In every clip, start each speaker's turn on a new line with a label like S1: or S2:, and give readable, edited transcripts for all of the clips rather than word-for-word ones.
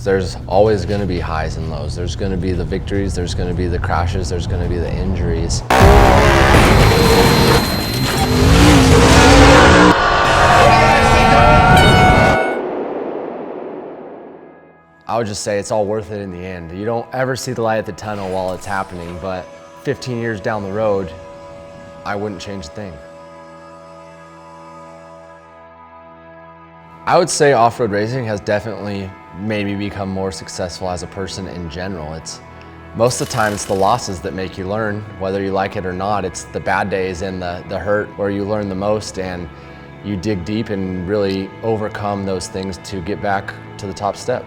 S1: there's always going to be highs and lows. There's going to be the victories, there's going to be the crashes, there's going to be the injuries. I would just say it's all worth it in the end. You don't ever see the light at the tunnel while it's happening, but 15 years down the road, I wouldn't change a thing. I would say off-road racing has definitely made me become more successful as a person in general. Most of the time it's the losses that make you learn, whether you like it or not. It's the bad days and the hurt where you learn the most, and you dig deep and really overcome those things to get back to the top step.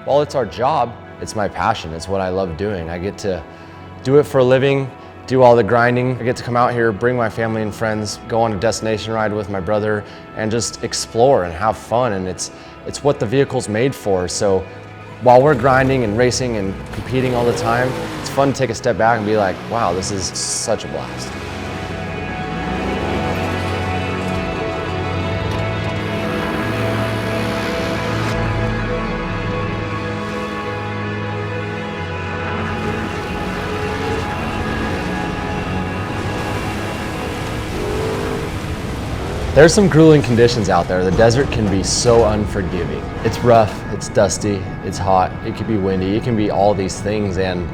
S1: While it's our job, it's my passion. It's what I love doing. I get to do it for a living, do all the grinding. I get to come out here, bring my family and friends, go on a destination ride with my brother, and just explore and have fun. And it's what the vehicle's made for. So while we're grinding and racing and competing all the time, it's fun to take a step back and be like, wow, this is such a blast. There's some grueling conditions out there. The desert can be so unforgiving. It's rough, it's dusty, it's hot, it can be windy, it can be all these things, and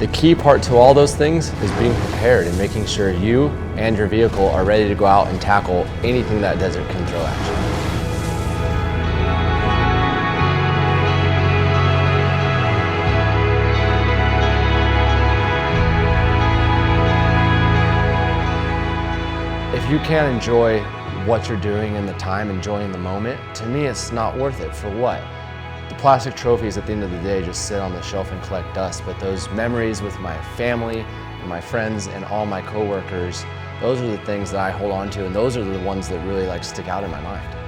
S1: the key part to all those things is being prepared and making sure you and your vehicle are ready to go out and tackle anything that desert can throw at you. If you can't enjoy what you're doing in the time, enjoying the moment, to me it's not worth it. For what? The plastic trophies at the end of the day just sit on the shelf and collect dust, but those memories with my family and my friends and all my coworkers, those are the things that I hold on to, and those are the ones that really stick out in my mind.